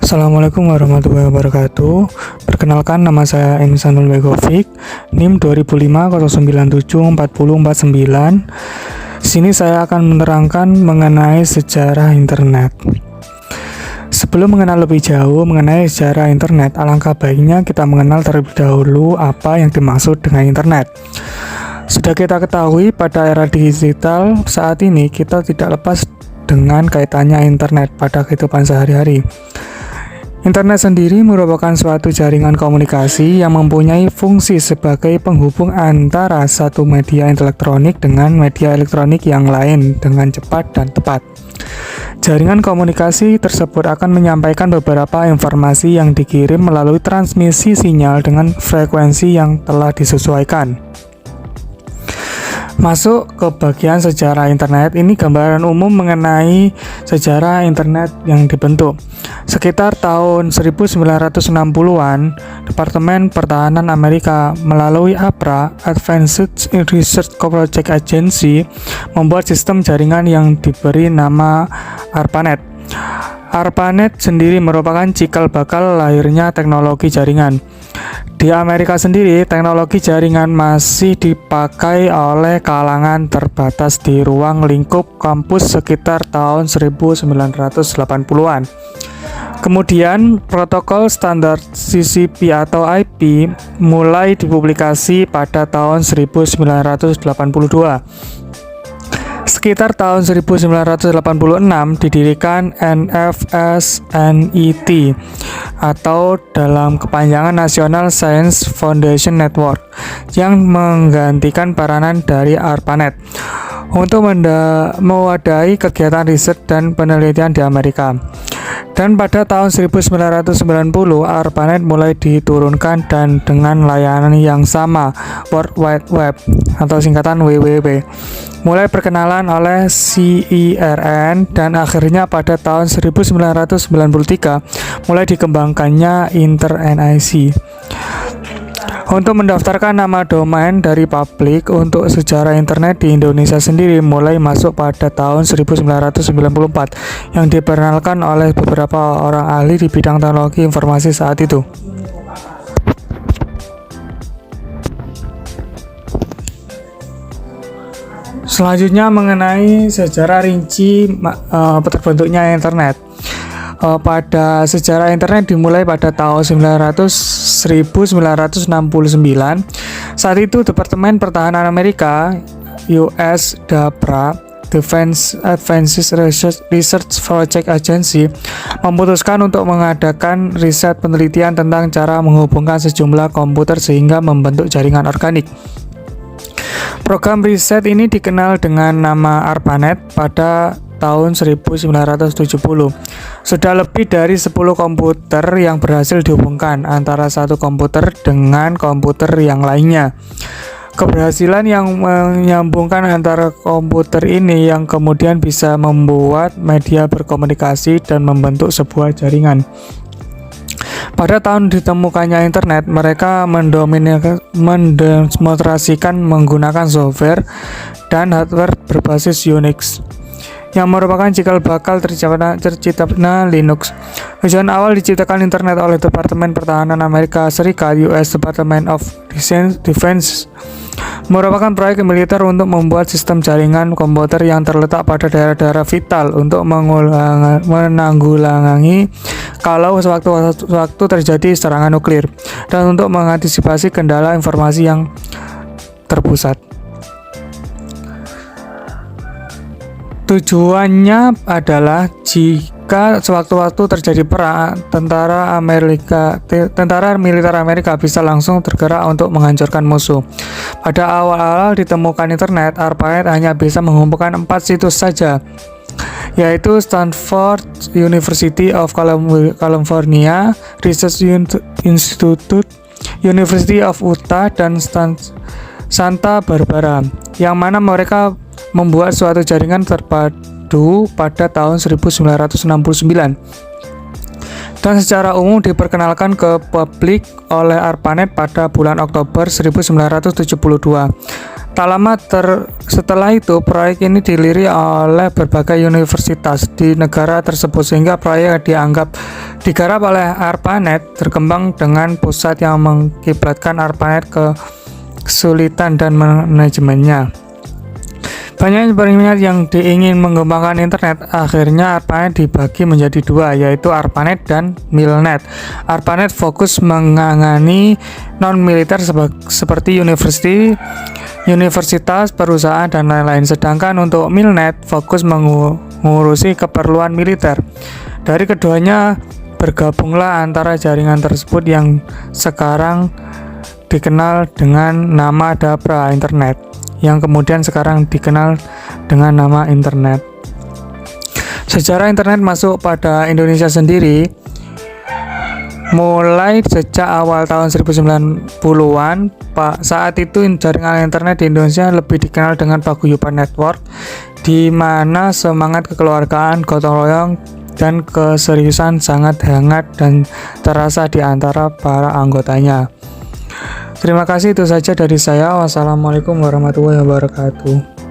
Assalamualaikum warahmatullahi wabarakatuh. Perkenalkan, nama saya Ihsanul Begovic, NIM 200509740449. Sini saya akan menerangkan mengenai sejarah internet. Sebelum mengenal lebih jauh mengenai sejarah internet, alangkah baiknya kita mengenal terlebih dahulu apa yang dimaksud dengan internet. Sudah kita ketahui, pada era digital saat ini kita tidak lepas dengan kaitannya internet pada kehidupan sehari-hari. Internet sendiri merupakan suatu jaringan komunikasi yang mempunyai fungsi sebagai penghubung antara satu media elektronik dengan media elektronik yang lain dengan cepat dan tepat. Jaringan komunikasi tersebut akan menyampaikan beberapa informasi yang dikirim melalui transmisi sinyal dengan frekuensi yang telah disesuaikan. Masuk ke bagian sejarah internet, ini gambaran umum mengenai sejarah internet yang dibentuk. Sekitar tahun 1960-an, Departemen Pertahanan Amerika melalui APRA, Advanced Research Project Agency, membuat sistem jaringan yang diberi nama ARPANET. ARPANET sendiri merupakan cikal bakal lahirnya teknologi jaringan. Di Amerika sendiri, teknologi jaringan masih dipakai oleh kalangan terbatas di ruang lingkup kampus sekitar tahun 1980-an. Kemudian, protokol standar TCP atau IP mulai dipublikasi pada tahun 1982. Sekitar tahun 1986 didirikan NFSNET atau dalam kepanjangan National Science Foundation Network yang menggantikan peranan dari ARPANET untuk mewadahi kegiatan riset dan penelitian di Amerika. Dan pada tahun 1990, ARPANET mulai diturunkan dan dengan layanan yang sama, World Wide Web atau singkatan WWW, mulai perkenalan oleh CERN dan akhirnya pada tahun 1993 mulai dikembangkannya InterNIC. Untuk mendaftarkan nama domain dari publik untuk sejarah internet di Indonesia sendiri mulai masuk pada tahun 1994 yang diperkenalkan oleh beberapa orang ahli di bidang teknologi informasi saat itu. Selanjutnya mengenai sejarah rinci terbentuknya internet. Pada sejarah internet dimulai pada tahun 1969. Saat itu Departemen Pertahanan Amerika, US DAPRA, Defense Advanced Research Project Agency, memutuskan untuk mengadakan riset penelitian tentang cara menghubungkan sejumlah komputer sehingga membentuk jaringan organik. Program riset ini dikenal dengan nama ARPANET pada tahun 1970. Sudah lebih dari 10 komputer yang berhasil dihubungkan antara satu komputer dengan komputer yang lainnya. Keberhasilan yang menyambungkan antara komputer ini yang kemudian bisa membuat media berkomunikasi dan membentuk sebuah jaringan. Pada tahun ditemukannya internet, mereka mendemonstrasikan menggunakan software dan hardware berbasis Unix yang merupakan cikal bakal terciptanya Linux. Tujuan awal diciptakan internet oleh Departemen Pertahanan Amerika Serikat, US Department of Defense, merupakan proyek militer untuk membuat sistem jaringan komputer yang terletak pada daerah-daerah vital untuk menanggulangi kalau sewaktu-waktu terjadi serangan nuklir dan untuk mengantisipasi kendala informasi yang terpusat. Tujuannya adalah jika sewaktu-waktu terjadi perang, tentara militer Amerika bisa langsung tergerak untuk menghancurkan musuh. Pada awal-awal ditemukan internet, ARPANET hanya bisa menghubungkan 4 situs saja, yaitu Stanford University of California Research Institute, University of Utah, dan Santa Barbara, yang mana mereka membuat suatu jaringan terpadu pada tahun 1969 dan secara umum diperkenalkan ke publik oleh ARPANET pada bulan Oktober 1972. Tak lama setelah itu, proyek ini dilirik oleh berbagai universitas di negara tersebut sehingga proyek dianggap digarap oleh ARPANET, berkembang dengan pusat yang mengkiblatkan ARPANET ke kesulitan dan manajemennya. Banyak peminat yang ingin mengembangkan internet, akhirnya ARPANET dibagi menjadi dua, yaitu ARPANET dan MILNET. ARPANET fokus mengangani non-militer seperti universitas, perusahaan, dan lain-lain. Sedangkan untuk MILNET fokus mengurusi keperluan militer. Dari keduanya bergabunglah antara jaringan tersebut yang sekarang dikenal dengan nama Dabra Internet, yang kemudian sekarang dikenal dengan nama internet. Sejarah internet masuk pada Indonesia sendiri mulai sejak awal tahun 1990-an. Saat itu jaringan internet di Indonesia lebih dikenal dengan paguyuban network, di mana semangat kekeluargaan, gotong royong, dan keseriusan sangat hangat dan terasa di antara para anggotanya. Terima kasih, itu saja dari saya. Wassalamualaikum warahmatullahi wabarakatuh.